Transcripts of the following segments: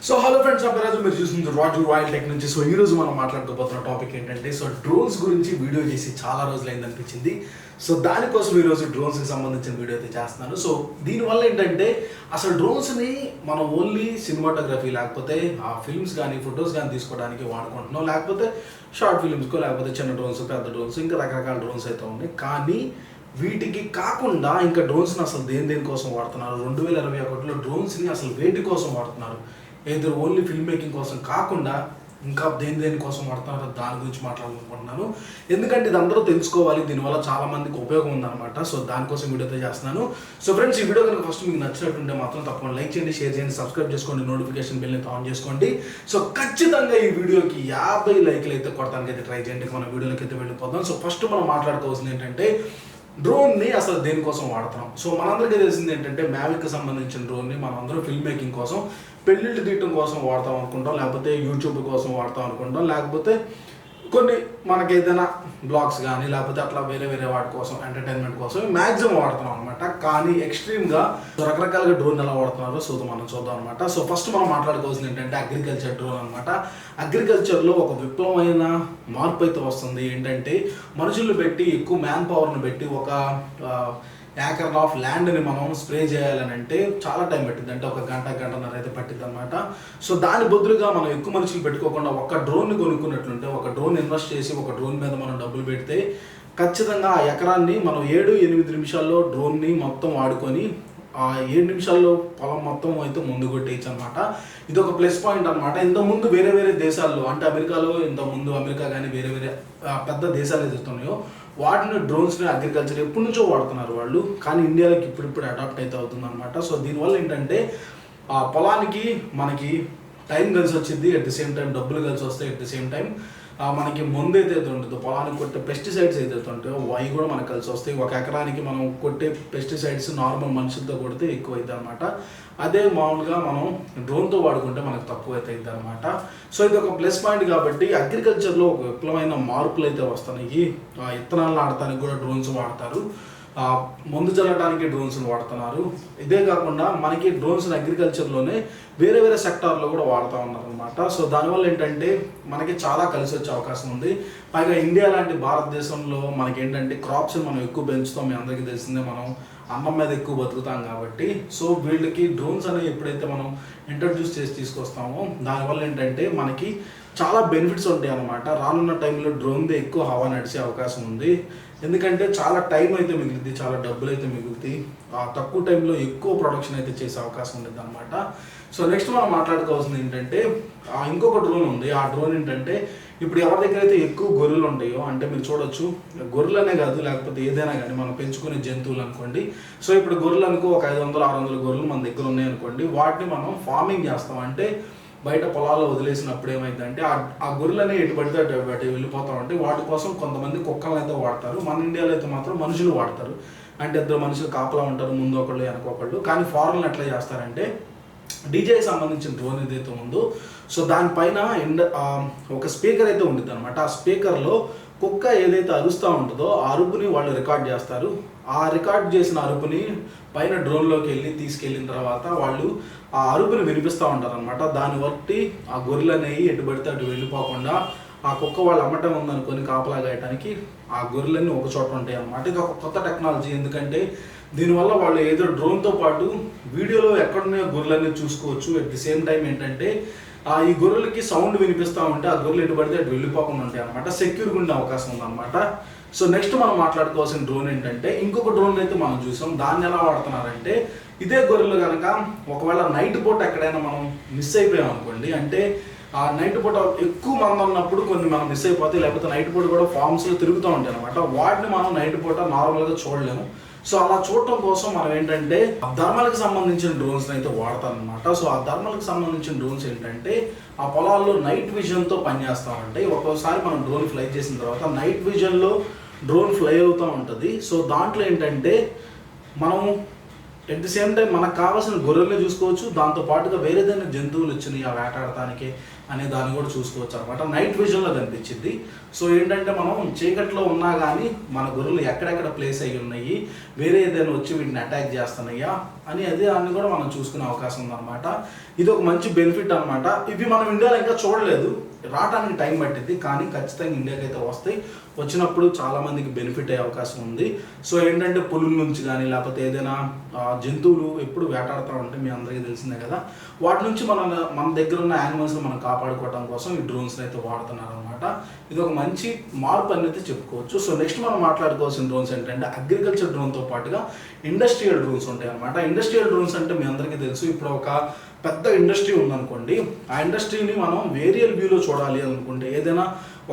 So hello friends, అప్పుడు మీరు చూస్తుంది రాజు రాయల్ టెక్ నుంచి. సో ఈ రోజు మనం మాట్లాడుకోబోతున్న టాపిక్ ఏంటంటే, సో డ్రోన్స్ గురించి వీడియో చేసి చాలా రోజులైంది అనిపించింది. సో దానికోసం ఈరోజు డ్రోన్స్కి సంబంధించిన వీడియో అయితే చేస్తున్నాను. సో దీనివల్ల ఏంటంటే, అసలు డ్రోన్స్ని మనం ఓన్లీ సినిమాటోగ్రఫీ లేకపోతే ఆ ఫిల్మ్స్ కానీ ఫొటోస్ కానీ తీసుకోవడానికి వాడుకుంటున్నాం, లేకపోతే షార్ట్ ఫిల్మ్స్కో, లేకపోతే చిన్న డ్రోన్స్, పెద్ద డ్రోన్స్, ఇంకా రకరకాల డ్రోన్స్ అయితే ఉన్నాయి. కానీ వీటికి కాకుండా ఇంకా డ్రోన్స్ని అసలు దేనికోసం వాడుతున్నారు? 2021లో డ్రోన్స్ని అసలు వేటి కోసం వాడుతున్నారు? ఏదో ఓన్లీ ఫిల్మ్ మేకింగ్ కోసం కాకుండా ఇంకా దేనికోసం వాడుతున్నారో దాని గురించి మాట్లాడాలనుకుంటున్నాను. ఎందుకంటే ఇది అందరూ తెలుసుకోవాలి, దీనివల్ల చాలా మందికి ఉపయోగం ఉందన్నమాట. సో దానికోసం వీడియోతో చేస్తున్నాను. సో ఫ్రెండ్స్, ఈ వీడియో కనుక ఫస్ట్ మీకు నచ్చినట్టుంటే మాత్రం తప్పకుండా లైక్ చేయండి, షేర్ చేయండి, సబ్స్క్రైబ్ చేసుకోండి, నోటిఫికేషన్ బెల్ని ఆన్ చేసుకోండి. సో ఖచ్చితంగా ఈ వీడియోకి 50 లైక్లు అయితే కొడతానికి అయితే ట్రై చేయండి. మన వీడియోలోకి అయితే వెళ్ళిపోతాం. సో ఫస్ట్ మనం మాట్లాడుకోవాల్సింది ఏంటంటే, డ్రోన్ని అసలు దేనికోసం వాడుతున్నాం. సో మనందరికీ తెలిసింది ఏంటంటే, మ్యావిక్కి సంబంధించిన డ్రోన్ని మనం అందరూ ఫిల్మ్ మేకింగ్ కోసం, పెళ్ళిళ్ళు తీయటం కోసం వాడతాం అనుకుంటాం, లేకపోతే యూట్యూబ్ కోసం వాడతాం అనుకుంటాం, లేకపోతే కొన్ని మనకి ఏదైనా బ్లాగ్స్ కానీ లేకపోతే అట్లా వేరే వాటి కోసం, ఎంటర్టైన్మెంట్ కోసం మ్యాక్సిమం వాడుతున్నాం అనమాట. కానీ ఎక్స్ట్రీమ్గా రకరకాలుగా డ్రోన్ ఎలా వాడుతున్నారో మనం చూద్దాం అనమాట. సో ఫస్ట్ మనం మాట్లాడుకోవాల్సింది ఏంటంటే, అగ్రికల్చర్ డ్రోన్ అనమాట. అగ్రికల్చర్లో ఒక విప్లవమైన మార్పు అయితే వస్తుంది. ఏంటంటే, మనుషులు పెట్టి ఎక్కువ మ్యాన్ పవర్ని పెట్టి ఒక ఏకర్ ఆఫ్ ల్యాండ్ని మనం స్ప్రే చేయాలని అంటే చాలా టైం పట్టింది. అంటే ఒక గంటన్నర అయితే పట్టింది అనమాట. సో దాని బదులుగా మనం ఎక్కువ మనుషులు పెట్టుకోకుండా ఒక డ్రోన్ని కొనుక్కున్నట్లుంటే, ఒక డ్రోన్ ఇన్వెస్ట్ చేసి ఒక డ్రోన్ మీద మనం డబ్బులు పెడితే ఖచ్చితంగా ఆ ఎకరాన్ని మనం 7-8 నిమిషాల్లో డ్రోన్ని మొత్తం వాడుకొని ఆ 7 నిమిషాల్లో పొలం మొత్తం అయితే ముందు కొట్టేయచ్చు అనమాట. ఇది ఒక ప్లస్ పాయింట్ అనమాట. ఇంతకుముందు వేరే దేశాల్లో, అంటే అమెరికాలో ఇంతకుముందు అమెరికా కానీ వేరే పెద్ద దేశాలు ఏదైతున్నాయో వాటిని డ్రోన్స్ని అగ్రికల్చర్ ఎప్పటి నుంచో వాడుతున్నారు వాళ్ళు. కానీ ఇండియాలోకి ఇప్పుడు అడాప్ట్ అయితే అవుతుంది అనమాట. సో దీనివల్ల ఏంటంటే, ఆ పొలానికి మనకి టైం కలిసి వచ్చింది, అట్ ది సేమ్ టైం డబ్బులు కలిసి వస్తాయి, అట్ ది సేమ్ టైం మనకి మందు ఏదైతే ఉంటుందో, పొలానికి కొట్టే పెస్టిసైడ్స్ ఏదైతే ఉంటాయో అవి కూడా మనకు కలిసి వస్తాయి. ఒక ఎకరానికి మనం కొట్టే పెస్టిసైడ్స్ నార్మల్ మనుషులతో కొడితే ఎక్కువ అవుతుంది అనమాట. అదే మామూలుగా మనం డ్రోన్తో వాడుకుంటే మనకు తక్కువ అయితే అవుతుంది అనమాట. సో ఇది ఒక ప్లస్ పాయింట్ కాబట్టి అగ్రికల్చర్లో ఒక విప్లవమైన మార్పులు అయితే వస్తున్నాయి. విత్తనాలు నాటడానికి కూడా డ్రోన్స్ వాడతారు, మందు చల్లడానికి డ్రోన్స్ని వాడుతున్నారు. ఇదే కాకుండా మనకి డ్రోన్స్ని అగ్రికల్చర్లోనే వేరే సెక్టార్లో కూడా వాడుతూ ఉన్నారు అనమాట. సో దానివల్ల ఏంటంటే మనకి చాలా కలిసి వచ్చే అవకాశం ఉంది. పైగా ఇండియా లాంటి భారతదేశంలో మనకి ఏంటంటే క్రాప్స్ని మనం ఎక్కువ పెంచుతాం. మీ అందరికీ తెలిసిందే, మనం అన్నం మీద ఎక్కువ బతుకుతాం కాబట్టి. సో వీళ్ళకి డ్రోన్స్ అనేవి ఎప్పుడైతే మనం ఇంట్రడ్యూస్ చేసి తీసుకొస్తామో దానివల్ల ఏంటంటే మనకి చాలా బెనిఫిట్స్ ఉంటాయి అనమాట. రానున్న టైంలో డ్రోన్దే ఎక్కువ హవా నడిచే అవకాశం ఉంది. ఎందుకంటే చాలా టైం అయితే మిగులుతుంది, చాలా డబ్బులు అయితే మిగులుతాయి, తక్కువ టైంలో ఎక్కువ ప్రొడక్షన్ అయితే చేసే అవకాశం ఉంటుంది అనమాట. సో నెక్స్ట్ మనం మాట్లాడుకోవాల్సింది ఏంటంటే, ఇంకొక డ్రోన్ ఉంది. ఆ డ్రోన్ ఏంటంటే, ఇప్పుడు ఎవరి దగ్గర అయితే ఎక్కువ గొర్రెలు ఉంటాయో, అంటే మీరు చూడొచ్చు, గొర్రెలనే కాదు లేకపోతే ఏదైనా కానీ మనం పెంచుకునే జంతువులు అనుకోండి. సో ఇప్పుడు గొర్రెలు అనుకో, ఒక 500-600 గొర్రెలు మన దగ్గర ఉన్నాయి అనుకోండి. వాటిని మనం ఫార్మింగ్ చేస్తాం. అంటే బయట పొలాల్లో వదిలేసినప్పుడు ఏమైందంటే ఆ గొర్రెలనే ఎటు పడితే అటు వెళ్ళిపోతా ఉంటాయి. వాటి కోసం కొంతమంది కుక్కలను అయితే వాడతారు. మన ఇండియాలో అయితే మాత్రం మనుషులు వాడతారు. అంటే 2 మనుషులు కాపలా ఉంటారు, ముందు ఒకళ్ళు వెనకొకళ్ళు. కానీ ఫారెన్లో ఎట్లా చేస్తారంటే, డీజేకి సంబంధించిన డ్రోన్ ఏదైతే ఉందో, సో దానిపైన ఒక స్పీకర్ అయితే ఉంటుంది అనమాట. ఆ స్పీకర్లో కుక్క ఏదైతే అరుస్తూ ఉంటుందో ఆ అరుపుని వాళ్ళు రికార్డ్ చేస్తారు. ఆ రికార్డ్ చేసిన అరుపుని పైన డ్రోన్లోకి తీసుకెళ్ళిన తర్వాత వాళ్ళు ఆ అరుపుని వినిపిస్తూ ఉంటారు అనమాట. దాన్ని బట్టి ఆ గొర్రెలు అనేవి ఎటు పడితే అటు వెళ్ళిపోకుండా, ఆ కుక్క వాళ్ళు అమ్మటం ఉందనుకొని కాపలా గాయటానికి ఆ గొర్రెలన్నీ ఒక చోట ఉంటాయి అన్నమాట. ఇది ఒక కొత్త టెక్నాలజీ. ఎందుకంటే దీనివల్ల వాళ్ళు ఏదో డ్రోన్తో పాటు వీడియోలో ఎక్కడున్నాయో గొర్రెలన్నీ చూసుకోవచ్చు. అట్ ది సేమ్ టైం ఏంటంటే, ఈ గొర్రెలకి సౌండ్ వినిపిస్తూ ఉంటే ఆ గొర్రెలు ఎటు పడితే అటు వెళ్ళిపోకుండా ఉంటాయి అనమాట. సెక్యూర్గా ఉండే అవకాశం ఉందన్నమాట. సో నెక్స్ట్ మనం మాట్లాడుకోవాల్సిన డ్రోన్ ఏంటంటే, ఇంకొక డ్రోన్ అయితే మనం చూసాం. దాన్ని ఎలా వాడుతున్నారంటే, ఇదే గొర్రెలు కనుక ఒకవేళ నైట్ పూట ఎక్కడైనా మనం మిస్ అయిపోయాం అనుకోండి, అంటే ఆ నైట్ పూట ఎక్కువ మంది ఉన్నప్పుడు కొన్ని మనం మిస్ అయిపోతాయి, లేకపోతే నైట్ పూట కూడా ఫార్మ్స్లో తిరుగుతూ ఉంటాయి అనమాట. వాటిని మనం నైట్ పూట నార్మల్గా చూడలేము. సో అలా చూడటం కోసం మనం ఏంటంటే థర్మల్కి సంబంధించిన డ్రోన్స్ అయితే వాడతారనమాట. సో ఆ థర్మల్కి సంబంధించిన డ్రోన్స్ ఏంటంటే, ఆ పొలాల్లో నైట్ విజన్తో పనిచేస్తామంటే, ఒక్కోసారి మనం డ్రోన్ ఫ్లై చేసిన తర్వాత నైట్ విజన్లో డ్రోన్ ఫ్లై అవుతూ ఉంటుంది. సో దాంట్లో ఏంటంటే మనం అట్ ది సేమ్ టైం మనకు కావాల్సిన గొర్రెల్ని చూసుకోవచ్చు, దాంతో పాటుగా వేరేదైనా జంతువులు వచ్చినాయి ఆ వేటాడటానికి అనే దాన్ని కూడా చూసుకోవచ్చు అనమాట. నైట్ విజన్లో కనిపించింది. సో ఏంటంటే మనం చీకట్లో ఉన్నా కానీ మన గొర్రెలు ఎక్కడెక్కడ ప్లేస్ అయ్యి ఉన్నాయి, వేరే ఏదైనా వచ్చి వీటిని అటాక్ చేస్తున్నాయా, అని దాన్ని కూడా మనం చూసుకునే అవకాశం ఉందన్నమాట. ఇది ఒక మంచి బెనిఫిట్ అనమాట. ఇవి మనం ఇండియాలో ఇంకా చూడలేదు, రావడానికి టైం పట్టింది, కానీ ఖచ్చితంగా ఇండియాకి అయితే వస్తాయి. వచ్చినప్పుడు చాలామందికి బెనిఫిట్ అయ్యే అవకాశం ఉంది. సో ఏంటంటే పులుల నుంచి కానీ లేకపోతే ఏదైనా జంతువులు ఎప్పుడు వేటాడుతూ ఉంటే మీ అందరికీ తెలిసిందే కదా, వాటి నుంచి మన దగ్గర ఉన్న యానిమల్స్ని మనం కాపాడుకోవడం కోసం ఈ డ్రోన్స్ని అయితే వాడుతున్నారు అనమాట. ఇది ఒక మంచి మార్పు అనేది చెప్పుకోవచ్చు. సో నెక్స్ట్ మనం మాట్లాడుకోవాల్సిన డ్రోన్స్ ఏంటంటే అగ్రికల్చర్ డ్రోన్తో పాటుగా ఇండస్ట్రియల్ డ్రోన్స్ ఉంటాయి అనమాట. ఇండస్ట్రియల్ డ్రోన్స్ అంటే మీ అందరికీ తెలుసు, ఇప్పుడు ఒక పెద్ద ఇండస్ట్రీ ఉందనుకోండి, ఆ ఇండస్ట్రీని మనం వేరియల్ వ్యూలో చూడాలి అనుకుంటే, ఏదైనా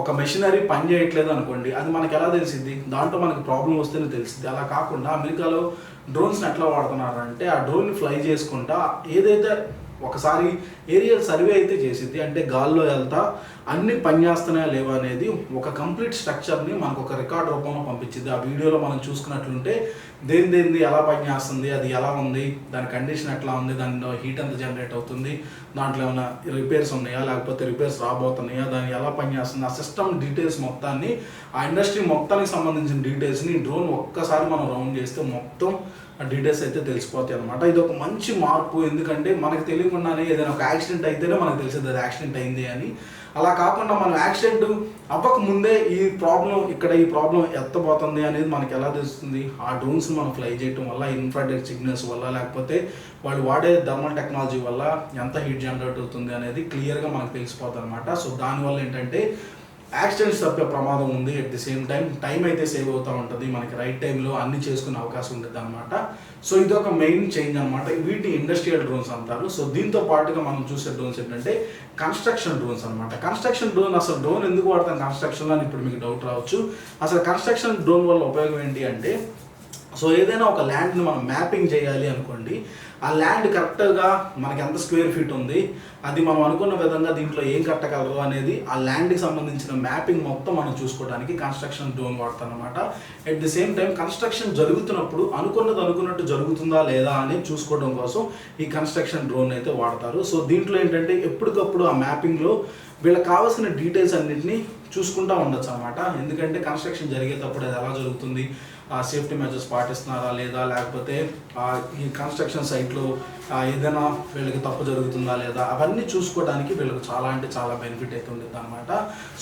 ఒక మెషినరీ పని చేయట్లేదు అనుకోండి, అది మనకి ఎలా తెలిసిద్ది, దాంట్లో మనకి ప్రాబ్లం వస్తేనే తెలిసిద్ది. అలా కాకుండా అమెరికాలో డ్రోన్స్ని ఎట్లా వాడుతున్నారంటే, ఆ డ్రోన్ని ఫ్లై చేసుకుంటా ఏదైతే ఒకసారి ఏరియల్ సర్వే అయితే చేసిద్ది, అంటే గాల్లో వెళ్తా అన్ని పనిచేస్తున్నాయా లేవా అనేది ఒక కంప్లీట్ స్ట్రక్చర్ని మనకు ఒక రికార్డ్ రూపంలో పంపించింది. ఆ వీడియోలో మనం చూసుకున్నట్లుంటే దేనిది ఎలా పనిచేస్తుంది, అది ఎలా ఉంది, దాని కండిషన్ ఎట్లా ఉంది, దానిలో హీట్ ఎంత జనరేట్ అవుతుంది, దాంట్లో ఏమైనా రిపేర్స్ ఉన్నాయా లేకపోతే రిపేర్స్ రాబోతున్నాయా, దాన్ని ఎలా పనిచేస్తుంది, ఆ సిస్టమ్ డీటెయిల్స్ మొత్తాన్ని, ఆ ఇండస్ట్రీ మొత్తానికి సంబంధించిన డీటెయిల్స్ని డ్రోన్ ఒక్కసారి మనం రౌండ్ చేస్తే మొత్తం డీటెయిల్స్ అయితే తెలిసిపోతాయి అనమాట. ఇది ఒక మంచి మార్పు, ఎందుకంటే మనకు తెలియకుండానే ఏదైనా ఒక యాక్సిడెంట్ అయితేనే మనకు తెలిసేది అది యాక్సిడెంట్ అయింది అని. అలా కాకుండా మనం యాక్సిడెంట్ అవ్వక ముందే ఈ ప్రాబ్లం ఎత్తబోతుంది అనేది మనకి ఎలా తెలుస్తుంది, ఆ డ్రోన్స్ మనం ఫ్లై చేయడం వల్ల, ఇన్ఫ్రారెడ్ సిగ్నల్స్ వల్ల, లేకపోతే వాళ్ళు వాడే థర్మల్ టెక్నాలజీ వల్ల ఎంత హీట్ జనరేట్ అవుతుంది అనేది క్లియర్గా మనకు తెలిసిపోతుంది అనమాట. సో దానివల్ల ఏంటంటే యాక్సిడెంట్స్ తప్పే ప్రమాదం ఉంది, అట్ ది సేమ్ టైం అయితే సేవ్ అవుతూ ఉంటుంది, మనకి రైట్ టైంలో అన్ని చేసుకునే అవకాశం ఉంటుంది అనమాట. సో ఇది ఒక మెయిన్ చేంజ్ అనమాట. వీటిని ఇండస్ట్రియల్ డ్రోన్స్ అంటారు. సో దీంతో పాటుగా మనం చూసే డ్రోన్స్ ఏంటంటే కన్స్ట్రక్షన్ డ్రోన్స్ అనమాట. కన్స్ట్రక్షన్ డ్రోన్, అసలు డ్రోన్ ఎందుకు వాడతాం కన్స్ట్రక్షన్లో అని ఇప్పుడు మీకు డౌట్ రావచ్చు. అసలు కన్స్ట్రక్షన్ డ్రోన్ వల్ల ఉపయోగం ఏంటి అంటే, సో ఏదైనా ఒక ల్యాండ్ని మనం మ్యాపింగ్ చేయాలి అనుకోండి, ఆ ల్యాండ్ కరెక్ట్గా మనకి ఎంత స్క్వేర్ ఫీట్ ఉంది, అది మనం అనుకున్న విధంగా దీంట్లో ఏం కట్టగలరు అనేది ఆ ల్యాండ్కి సంబంధించిన మ్యాపింగ్ మొత్తం మనం చూసుకోవడానికి కన్స్ట్రక్షన్ డ్రోన్ వాడతాం అనమాట. At the same time construction జరుగుతున్నప్పుడు అనుకున్నట్టు జరుగుతుందా లేదా అనేది చూసుకోవడం కోసం ఈ కన్స్ట్రక్షన్ డ్రోన్ అయితే వాడతారు. సో దీంట్లో ఏంటంటే ఎప్పటికప్పుడు ఆ మ్యాపింగ్లో వీళ్ళకి కావాల్సిన డీటెయిల్స్ అన్నింటినీ చూసుకుంటూ ఉండొచ్చు అనమాట. ఎందుకంటే కన్స్ట్రక్షన్ జరిగేటప్పుడు అది ఎలా జరుగుతుంది, సేఫ్టీ మెజర్స్ పాటిస్తున్నారా లేదా, లేకపోతే ఈ కన్స్ట్రక్షన్ సైట్లో ఏదైనా వీళ్ళకి తప్పు జరుగుతుందా లేదా, అవన్నీ చూసుకోవడానికి వీళ్ళకి చాలా బెనిఫిట్ అయితే ఉంటుంది అనమాట.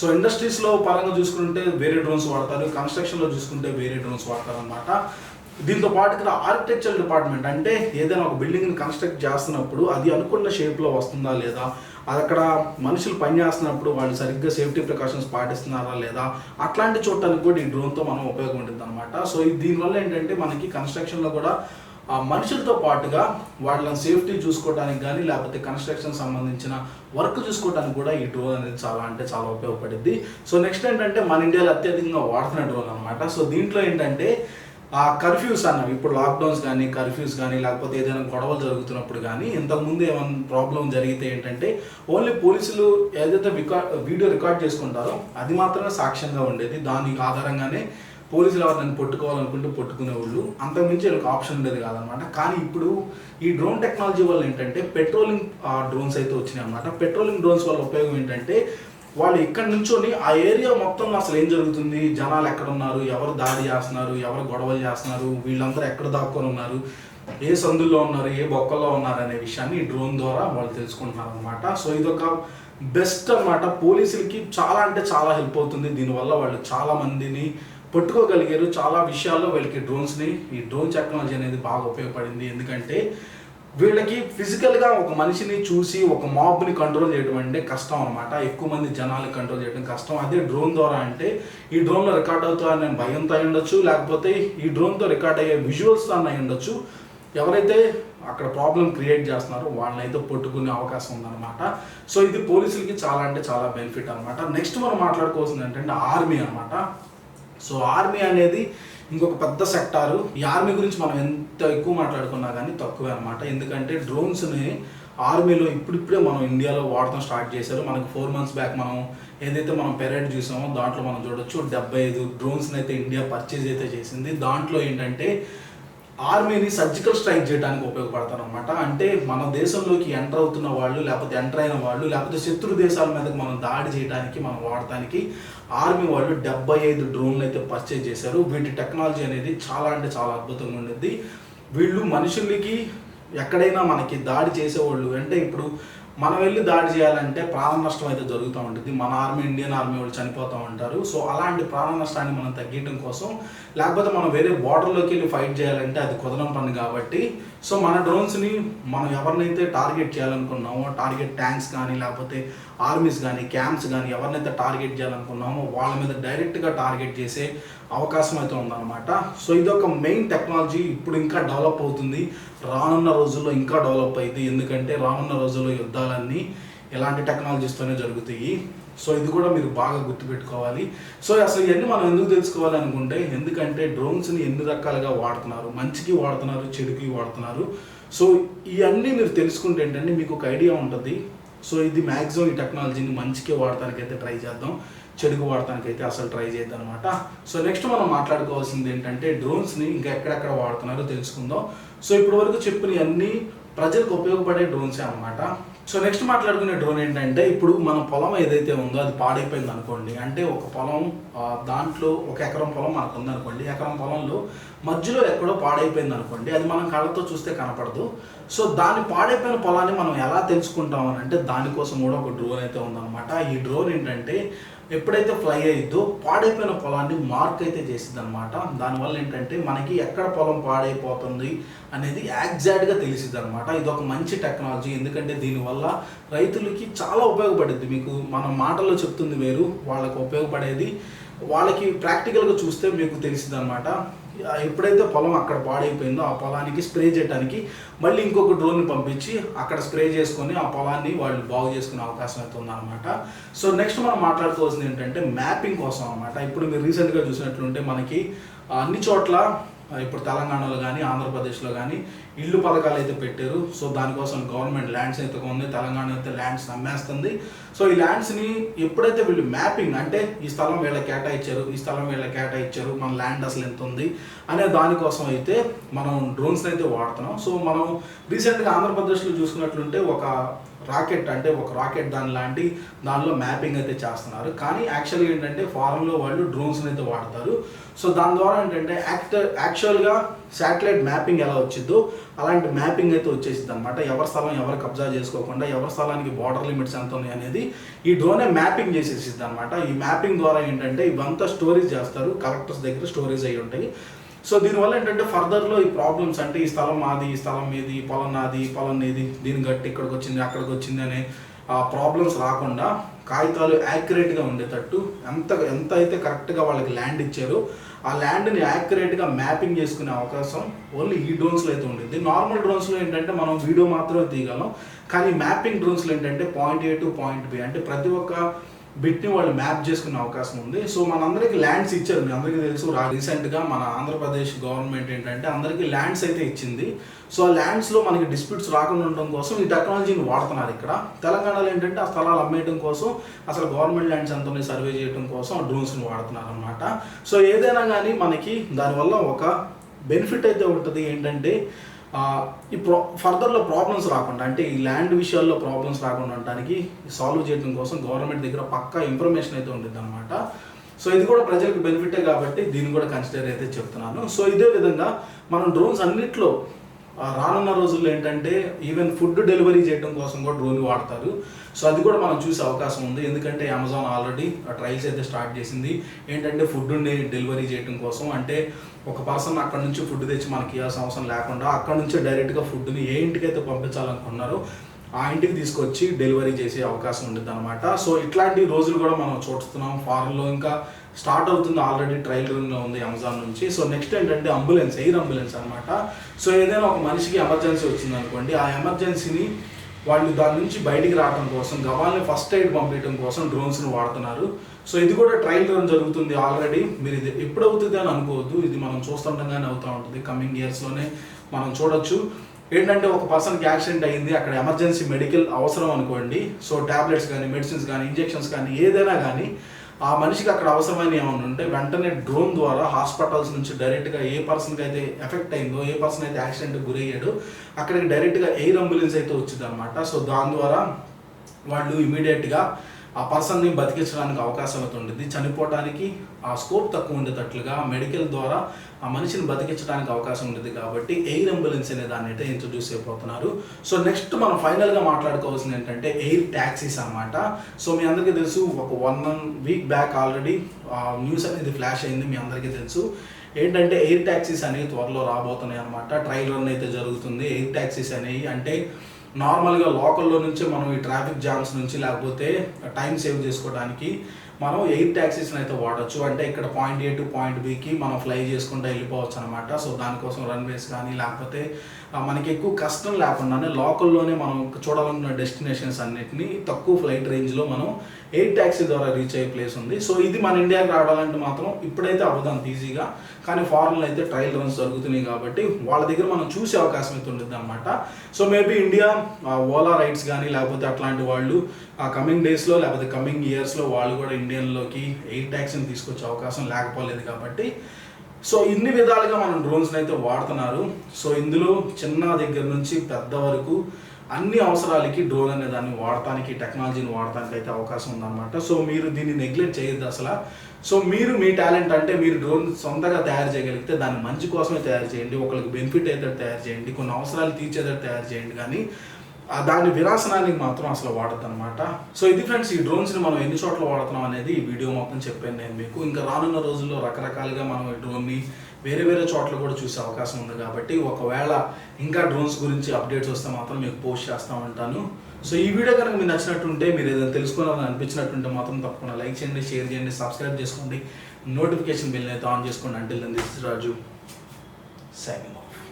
సో ఇండస్ట్రీస్లో పరంగా చూసుకుంటే వేరే డ్రోన్స్ వాడతారు, కన్స్ట్రక్షన్లో చూసుకుంటే వేరే డ్రోన్స్ వాడతారు అనమాట. దీంతో పాటుగా ఆర్కిటెక్చర్ డిపార్ట్మెంట్, అంటే ఏదైనా ఒక బిల్డింగ్ని కన్స్ట్రక్ట్ చేస్తున్నప్పుడు అది అనుకున్న షేప్లో వస్తుందా లేదా, అది అక్కడ మనుషులు పనిచేస్తున్నప్పుడు వాళ్ళు సరిగ్గా సేఫ్టీ ప్రికాషన్స్ పాటిస్తున్నారా లేదా, అట్లాంటి చూడటానికి కూడా ఈ డ్రోన్తో మనం ఉపయోగం ఉంటుంది అనమాట. సో దీనివల్ల ఏంటంటే మనకి కన్స్ట్రక్షన్లో కూడా మనుషులతో పాటుగా వాళ్ళ సేఫ్టీ చూసుకోవడానికి కానీ, లేకపోతే కన్స్ట్రక్షన్ సంబంధించిన వర్క్ చూసుకోవడానికి కూడా ఈ డ్రోన్ అనేది చాలా ఉపయోగపడుద్ది. సో నెక్స్ట్ ఏంటంటే మన ఇండియాలో అత్యధికంగా వాడుతున్న డ్రోన్ అనమాట. సో దీంట్లో ఏంటంటే కర్ఫ్యూస్ అన్నవి, ఇప్పుడు లాక్డౌన్స్ కానీ కర్ఫ్యూస్ కానీ లేకపోతే ఏదైనా గొడవలు జరుగుతున్నప్పుడు కానీ, ఇంతకుముందు ఏమైనా ప్రాబ్లం జరిగితే ఏంటంటే ఓన్లీ పోలీసులు ఏదైతే వీడియో రికార్డ్ చేసుకుంటారో అది మాత్రమే సాక్ష్యంగా ఉండేది. దాని ఆధారంగానే పోలీసులు ఎవరిని పట్టుకోవాలనుకుంటే పట్టుకునేవాళ్ళు, అంతకుమించి వీళ్ళకి ఆప్షన్ ఉండేది కాదనమాట. కానీ ఇప్పుడు ఈ డ్రోన్ టెక్నాలజీ వల్ల ఏంటంటే పెట్రోలింగ్ డ్రోన్స్ అయితే వచ్చినాయి అనమాట. పెట్రోలింగ్ డ్రోన్స్ వల్ల ఉపయోగం ఏంటంటే, వాళ్ళు ఇక్కడి నుంచొని ఆ ఏరియా మొత్తం అసలు ఏం జరుగుతుంది, జనాలు ఎక్కడ ఉన్నారు, ఎవరు దాడి చేస్తున్నారు, ఎవరు గొడవలు చేస్తున్నారు, వీళ్ళందరూ ఎక్కడ దాక్కొని ఉన్నారు, ఏ సందుల్లో ఉన్నారు, ఏ బొక్కల్లో ఉన్నారు అనే విషయాన్ని ఈ డ్రోన్ ద్వారా వాళ్ళు తెలుసుకుంటున్నారు అనమాట. సో ఇదొక బెస్ట్ అనమాట. పోలీసులకి చాలా హెల్ప్ అవుతుంది దీనివల్ల. వాళ్ళు చాలా మందిని పట్టుకోగలిగారు. చాలా విషయాల్లో వీళ్ళకి ఈ డ్రోన్ టెక్నాలజీ అనేది బాగా ఉపయోగపడింది. ఎందుకంటే వీళ్ళకి ఫిజికల్గా ఒక మనిషిని చూసి ఒక మాబ్ని కంట్రోల్ చేయడం అంటే కష్టం అనమాట. ఎక్కువ మంది జనాలు కంట్రోల్ చేయడం కష్టం. అదే డ్రోన్ ద్వారా అంటే ఈ డ్రోన్లో రికార్డ్ అవుతాయని నేను భయంతో అయి ఉండొచ్చు, లేకపోతే ఈ డ్రోన్తో రికార్డ్ అయ్యే విజువల్స్తో అయి ఉండొచ్చు. ఎవరైతే అక్కడ ప్రాబ్లం క్రియేట్ చేస్తున్నారో వాళ్ళని అయితే పట్టుకునే అవకాశం ఉందన్నమాట. సో ఇది పోలీసులకి చాలా బెనిఫిట్ అనమాట. నెక్స్ట్ మనం మాట్లాడుకోవాల్సింది ఏంటంటే ఆర్మీ అనమాట. సో ఆర్మీ అనేది ఇంకొక పెద్ద సెక్టారు. ఈ ఆర్మీ గురించి మనం ఎంత ఎక్కువ మాట్లాడుకున్నా కానీ తక్కువే అనమాట. ఎందుకంటే డ్రోన్స్ని ఆర్మీలో ఇప్పుడిప్పుడే మనం ఇండియాలో వాడటం స్టార్ట్ చేశారు. మనకు 4 months బ్యాక్ మనం ఏదైతే మనం పెరేడ్ చూసామో దాంట్లో మనం చూడొచ్చు 75 డ్రోన్స్ని అయితే ఇండియా పర్చేజ్ అయితే చేసింది. దాంట్లో ఏంటంటే ఆర్మీని సర్జికల్ స్ట్రైక్ చేయడానికి ఉపయోగపడతారు అనమాట. అంటే మన దేశంలోకి ఎంటర్ అవుతున్న వాళ్ళు, లేకపోతే ఎంటర్ అయిన వాళ్ళు, లేకపోతే శత్రు దేశాల మీదకి మనం దాడి చేయడానికి మనం వాడటానికి ఆర్మీ వాళ్ళు 75 డ్రోన్లు అయితే పర్చేజ్ చేశారు. వీటి టెక్నాలజీ అనేది చాలా అద్భుతంగా ఉండేది. వీళ్ళు మనుషులకి ఎక్కడైనా మనకి దాడి చేసేవాళ్ళు అంటే ఇప్పుడు మనం వెళ్ళి దాడి చేయాలంటే ప్రాణ నష్టం అయితే జరుగుతూ ఉంటుంది. మన ఆర్మీ, ఇండియన్ ఆర్మీ వాళ్ళు చనిపోతూ ఉంటారు. సో అలాంటి ప్రాణ నష్టాన్ని మనం తగ్గించడం కోసం, లేకపోతే మనం వేరే బార్డర్లోకి వెళ్ళి ఫైట్ చేయాలంటే అది కుదరం పని కాబట్టి, సో మన డ్రోన్స్ని మనం ఎవరినైతే టార్గెట్ చేయాలనుకున్నామో, టార్గెట్ ట్యాంక్స్ కానీ లేకపోతే ఆర్మీస్ కానీ క్యాంప్స్ కానీ ఎవరినైతే టార్గెట్ చేయాలనుకున్నామో వాళ్ళ మీద డైరెక్ట్గా టార్గెట్ చేసే అవకాశం అయితే ఉందన్నమాట. సో ఇది ఒక మెయిన్ టెక్నాలజీ. ఇప్పుడు ఇంకా డెవలప్ అవుతుంది, రానున్న రోజుల్లో ఇంకా డెవలప్ అయింది. ఎందుకంటే రానున్న రోజుల్లో యుద్ధాలన్నీ ఎలాంటి టెక్నాలజీస్తోనే జరుగుతాయి. సో ఇది కూడా మీరు బాగా గుర్తుపెట్టుకోవాలి. సో అసలు ఇవన్నీ మనం ఎందుకు తెలుసుకోవాలి అనుకుంటే, ఎందుకంటే డ్రోన్స్ని ఎన్ని రకాలుగా వాడుతున్నారు, మంచికి వాడుతున్నారు, చెడుకి వాడుతున్నారు. సో ఇవన్నీ మీరు తెలుసుకుంటే ఏంటంటే మీకు ఒక ఐడియా ఉంటుంది. సో ఇది మ్యాక్సిమం ఈ టెక్నాలజీని మంచికి వాడటానికి అయితే ట్రై చేద్దాం, చెడుకు వాడటానికి అయితే అసలు ట్రై చేద్దాం అనమాట. సో నెక్స్ట్ మనం మాట్లాడుకోవాల్సింది ఏంటంటే డ్రోన్స్ని ఇంకా ఎక్కడెక్కడ వాడుతున్నారో తెలుసుకుందాం. సో ఇప్పటి వరకు చెప్పిన అన్ని ప్రజలకు ఉపయోగపడే డ్రోన్సే అనమాట. సో నెక్స్ట్ మాట్లాడుకునే డ్రోన్ ఏంటంటే, ఇప్పుడు మన పొలం ఏదైతే ఉందో అది పాడైపోయింది అనుకోండి. అంటే ఒక పొలం, దాంట్లో 1 ఎకరం పొలం మనకు ఉందనుకోండి. ఎకరం పొలంలో మధ్యలో ఎక్కడో పాడైపోయింది అనుకోండి, అది మనం కళ్ళతో చూస్తే కనపడదు. సో దాని పాడైపోయిన పొలాన్ని మనం ఎలా తెలుసుకుంటాం అని అంటే, దానికోసం కూడా ఒక డ్రోన్ అయితే ఉందన్నమాట. ఈ డ్రోన్ ఏంటంటే ఎప్పుడైతే ఫ్లై అయిద్దో పాడైపోయిన పొలాన్ని మార్క్ అయితే చేసిద్ది అనమాట. దానివల్ల ఏంటంటే మనకి ఎక్కడ పొలం పాడైపోతుంది అనేది ఎగ్జాక్ట్గా తెలిసిద్ది అనమాట. ఇది ఒక మంచి టెక్నాలజీ. ఎందుకంటే దీనివల్ల రైతులకి చాలా ఉపయోగపడుద్ది. మీకు మనం మాటల్లో చెప్తుంది వేరు, వాళ్ళకి ఉపయోగపడేది వాళ్ళకి ప్రాక్టికల్గా చూస్తే మీకు తెలిసిద్ది అనమాట. ఎప్పుడైతే పొలం అక్కడ పాడైపోయిందో ఆ పొలానికి స్ప్రే చేయడానికి మళ్ళీ ఇంకొక డ్రోన్ని పంపించి అక్కడ స్ప్రే చేసుకొని ఆ పొలాన్ని వాళ్ళు బాగు చేసుకునే అవకాశం అయితే ఉందన్నమాట. సో నెక్స్ట్ మనం మాట్లాడుకోవాల్సింది ఏంటంటే మ్యాపింగ్ కోసం అనమాట. ఇప్పుడు మీరు రీసెంట్గా చూసినట్లుంటే మనకి అన్ని చోట్ల, ఇప్పుడు తెలంగాణలో కానీ ఆంధ్రప్రదేశ్లో కానీ ఇల్లు పథకాలు అయితే పెట్టారు. సో దానికోసం గవర్నమెంట్ ల్యాండ్స్ అయితే కొంది, తెలంగాణ అయితే ల్యాండ్స్ అమ్మేస్తుంది. సో ఈ ల్యాండ్స్ని ఎప్పుడైతే వీళ్ళు మ్యాపింగ్ అంటే ఈ స్థలం వీళ్ళ కేటాయించారు, ఈ స్థలం వీళ్ళ కేటాయించారు, మన ల్యాండ్ అసలు ఎంత ఉంది అనే దానికోసం అయితే మనం డ్రోన్స్ని అయితే వాడుతున్నాం. సో మనం రీసెంట్గా ఆంధ్రప్రదేశ్లో చూసుకున్నట్లుంటే ఒక రాకెట్ దానిలో మ్యాపింగ్ అయితే చేస్తున్నారు. కానీ యాక్చువల్గా ఏంటంటే ఫారెన్లో వాళ్ళు డ్రోన్స్ని అయితే వాడతారు. సో దాని ద్వారా ఏంటంటే యాక్చువల్గా శాటిలైట్ మ్యాపింగ్ ఎలా వచ్చిందో అలాంటి మ్యాపింగ్ అయితే వచ్చేసింది అనమాట. ఎవరి స్థలం ఎవరు కబ్జా చేసుకోకుండా, ఎవరి స్థలానికి బార్డర్ లిమిట్స్ ఎంత ఉన్నాయి అనేది ఈ డ్రోనే మ్యాపింగ్ చేసేసిద్ది అనమాట. ఈ మ్యాపింగ్ ద్వారా ఏంటంటే ఇవంతా స్టోరేజ్ చేస్తారు, కలెక్టర్స్ దగ్గర స్టోరేజ్ అయ్యి ఉంటాయి. సో దీనివల్ల ఏంటంటే ఫర్దర్లో ఈ ప్రాబ్లమ్స్ అంటే ఈ స్థలం మాది, ఈ స్థలం మీది, ఈ పొలం నాది, ఈ పొలం నీది, దీని గట్టి ఇక్కడికి వచ్చింది అక్కడికి వచ్చింది అనే ప్రాబ్లమ్స్ రాకుండా కాగితాలు యాక్యురేట్గా ఉండేటట్టు ఎంత అయితే కరెక్ట్గా వాళ్ళకి ల్యాండ్ ఇచ్చారో ఆ ల్యాండ్ని యాక్యురేట్గా మ్యాపింగ్ చేసుకునే అవకాశం ఓన్లీ ఈ డ్రోన్స్లో అయితే ఉండేది. నార్మల్ డ్రోన్స్లో ఏంటంటే మనం వీడియో మాత్రమే తీయగలం. కానీ మ్యాపింగ్ డ్రోన్స్లో ఏంటంటే point A to point B అంటే ప్రతి ఒక్క బిట్ని వాళ్ళు మ్యాప్ చేసుకునే అవకాశం ఉంది. సో మనందరికీ ల్యాండ్స్ ఇచ్చారు, మీ అందరికీ తెలుసు. రీసెంట్గా మన ఆంధ్రప్రదేశ్ గవర్నమెంట్ ఏంటంటే అందరికీ ల్యాండ్స్ అయితే ఇచ్చింది. సో ఆ ల్యాండ్స్లో మనకి డిస్ప్యూట్స్ రాకుండా ఉండడం కోసం ఈ టెక్నాలజీని వాడుతున్నారు. ఇక్కడ తెలంగాణలో ఏంటంటే ఆ స్థలాలు అమ్మేయడం కోసం, అసలు గవర్నమెంట్ ల్యాండ్స్ ఎంత సర్వే చేయడం కోసం ఆ డ్రోన్స్ని వాడుతున్నారు అనమాట. సో ఏదైనా కానీ మనకి దానివల్ల ఒక బెనిఫిట్ అయితే ఉంటుంది. ఏంటంటే ఈ ఫర్దర్లో ప్రాబ్లమ్స్ రాకుండా, అంటే ఈ ల్యాండ్ విషయాల్లో ప్రాబ్లమ్స్ రాకుండా ఉండడానికి సాల్వ్ చేయడం కోసం గవర్నమెంట్ దగ్గర పక్కా ఇన్ఫర్మేషన్ అయితే ఉంటుంది అనమాట. సో ఇది కూడా ప్రజలకు బెనిఫిటే కాబట్టి దీన్ని కూడా కన్సిడర్ అయితే చెప్తున్నాను. సో ఇదే విధంగా మనం డ్రోన్స్ అన్నిట్లో రానున్న రోజుల్లో ఏంటంటే ఈవెన్ ఫుడ్ డెలివరీ చేయడం కోసం కూడా డ్రోన్ వాడతారు. సో అది కూడా మనం చూసే అవకాశం ఉంది. ఎందుకంటే అమెజాన్ ఆల్రెడీ ట్రయల్స్ అయితే స్టార్ట్ చేసింది. ఏంటంటే ఫుడ్ని డెలివరీ చేయడం కోసం, అంటే ఒక పర్సన్ అక్కడ నుంచి ఫుడ్ తెచ్చి మనకి ఇవ్వాల్సిన అవసరం లేకుండా అక్కడ నుంచి డైరెక్ట్గా ఫుడ్ని ఏ ఇంటికైతే పంపించాలనుకున్నారో ఆ ఇంటికి తీసుకొచ్చి డెలివరీ చేసే అవకాశం ఉంటుంది అనమాట. సో ఇట్లాంటి రోజులు కూడా మనం చూస్తున్నాం. ఫారెన్లో ఇంకా స్టార్ట్ అవుతుంది, ఆల్రెడీ ట్రయల్ రూమ్లో ఉంది అమెజాన్ నుంచి. సో నెక్స్ట్ ఏంటంటే ఎయిర్ అంబులెన్స్ అనమాట. సో ఏదైనా ఒక మనిషికి ఎమర్జెన్సీ వచ్చింది అనుకోండి, ఆ ఎమర్జెన్సీని వాళ్ళు దాని నుంచి బయటికి రావడం కోసం, గవాల్ని ఫస్ట్ ఎయిడ్ పంపించడం కోసం డ్రోన్స్ని వాడుతున్నారు. సో ఇది కూడా ట్రయల్ రన్ జరుగుతుంది ఆల్రెడీ. మీరు ఇది ఎప్పుడు అవుతుంది అని అనుకోవద్దు, ఇది మనం చూస్తుండగానే అవుతూ ఉంటుంది. కమింగ్ ఇయర్స్లోనే మనం చూడొచ్చు. ఏంటంటే ఒక పర్సన్కి యాక్సిడెంట్ అయ్యింది, అక్కడ ఎమర్జెన్సీ మెడికల్ అవసరం అనుకోండి. సో ట్యాబ్లెట్స్ కానీ, మెడిసిన్స్ కానీ, ఇంజెక్షన్స్ కానీ, ఏదైనా కానీ ఆ మనిషికి అక్కడ అవసరమైన ఏమైనా ఉంటే వెంటనే డ్రోన్ ద్వారా హాస్పిటల్స్ నుంచి డైరెక్ట్గా ఏ పర్సన్కి అయితే ఎఫెక్ట్ అయిందో, ఏ పర్సన్ అయితే యాక్సిడెంట్కి గురయ్యాడో అక్కడికి డైరెక్ట్గా ఎయిర్ అంబులెన్స్ అయితే వచ్చింది అనమాట. సో దాని ద్వారా వాళ్ళు ఇమీడియట్గా ఆ పర్సన్ని బతికించడానికి అవకాశం అయితే ఉంటుంది. చనిపోవడానికి ఆ స్కోప్ తక్కువ ఉండేటట్లుగా మెడికల్ ద్వారా ఆ మనిషిని బతికించడానికి అవకాశం ఉంటుంది. కాబట్టి ఎయిర్ అంబులెన్స్ అనే దాన్ని అయితే ఇంట్రడ్యూస్ అయిపోతున్నారు. సో నెక్స్ట్ మనం ఫైనల్గా మాట్లాడుకోవాల్సింది ఏంటంటే ఎయిర్ ట్యాక్సీస్ అన్నమాట. సో మీ అందరికీ తెలుసు, ఒక 1 వీక్ బ్యాక్ ఆల్రెడీ న్యూస్ అనేది ఫ్లాష్ అయింది. మీ అందరికీ తెలుసు ఏంటంటే ఎయిర్ ట్యాక్సీస్ అనేవి త్వరలో రాబోతున్నాయి అనమాట. ట్రయల్ రన్ అయితే జరుగుతుంది. ఎయిర్ ట్యాక్సీస్ అనేవి అంటే నార్మల్గా లోకల్లో నుంచి మనం ఈ ట్రాఫిక్ జామ్స్ నుంచి లేకపోతే టైం సేవ్ చేసుకోవడానికి మనం ఎయిర్ ట్యాక్సీస్ని అయితే వాడచ్చు. అంటే ఇక్కడ పాయింట్ ఏ టు పాయింట్ బికి మనం ఫ్లై చేసుకుంటూ వెళ్ళిపోవచ్చు అనమాట. సో దానికోసం రన్వేస్ కానీ లేకపోతే మనకి ఎక్కువ కష్టం లేకుండానే లోకల్లోనే మనం చూడాలన్న డెస్టినేషన్స్ అన్నిటిని తక్కువ ఫ్లైట్ రేంజ్లో మనం ఎయిర్ ట్యాక్సీ ద్వారా రీచ్ అయ్యే ప్లేస్ ఉంది. సో ఇది మన ఇండియాకి రావాలంటే మాత్రం ఇప్పుడైతే అవ్వదు అంత ఈజీగా, కానీ ఫారెన్లో అయితే ట్రయల్ రన్స్ జరుగుతున్నాయి కాబట్టి వాళ్ళ దగ్గర మనం చూసే అవకాశం అయితే ఉంటుంది అనమాట. So maybe India Ola rides కానీ లేకపోతే అట్లాంటి వాళ్ళు కమింగ్ డేస్లో లేకపోతే కమింగ్ ఇయర్స్లో వాళ్ళు కూడా ఇండియన్లోకి ఎయిర్ ట్యాక్సీని తీసుకొచ్చే అవకాశం లేకపోలేదు కాబట్టి సో ఇన్ని విధాలుగా మనం డ్రోన్స్ని అయితే వాడుతున్నారు. సో ఇందులో చిన్న దగ్గర నుంచి పెద్ద వరకు అన్ని అవసరాలకి డ్రోన్ అనే దాన్ని వాడటానికి, టెక్నాలజీని వాడటానికి అయితే అవకాశం ఉందన్నమాట. సో మీరు దీన్ని నెగ్లెక్ట్ చేయొద్దు అసలు. సో మీరు మీ టాలెంట్ అంటే మీరు డ్రోన్ సొంతగా తయారు చేయగలిగితే దాన్ని మంచి కోసమే తయారు చేయండి, ఒకరికి బెనిఫిట్ అయితే తయారు చేయండి, కొన్ని అవసరాలు తీర్చేదట్టు తయారు చేయండి, కానీ దాని వినాశనానికి మాత్రం అసలు వాడద్దు అనమాట. సో ఇది ఫ్రెండ్స్, ఈ డ్రోన్స్ని మనం ఎన్ని చోట్ల వాడుతున్నాం అనేది ఈ వీడియో మొత్తం చెప్పాను నేను మీకు. ఇంకా రానున్న రోజుల్లో రకరకాలుగా మనం ఈ డ్రోన్ని వేరే వేరే చోట్ల కూడా చూసే అవకాశం ఉంది కాబట్టి ఒకవేళ ఇంకా డ్రోన్స్ గురించి అప్డేట్స్ వస్తే మాత్రం మీకు పోస్ట్ చేస్తూ ఉంటాను. సో ఈ వీడియో కనుక మీకు నచ్చినట్టుంటే, మీరు ఏదైనా తెలుసుకోవాలని అనిపించినట్టుంటే మాత్రం తప్పకుండా లైక్ చేయండి, షేర్ చేయండి, సబ్స్క్రైబ్ చేసుకోండి, నోటిఫికేషన్ బిల్ని అయితే ఆన్ చేసుకోండి. Until then this is Raju signing.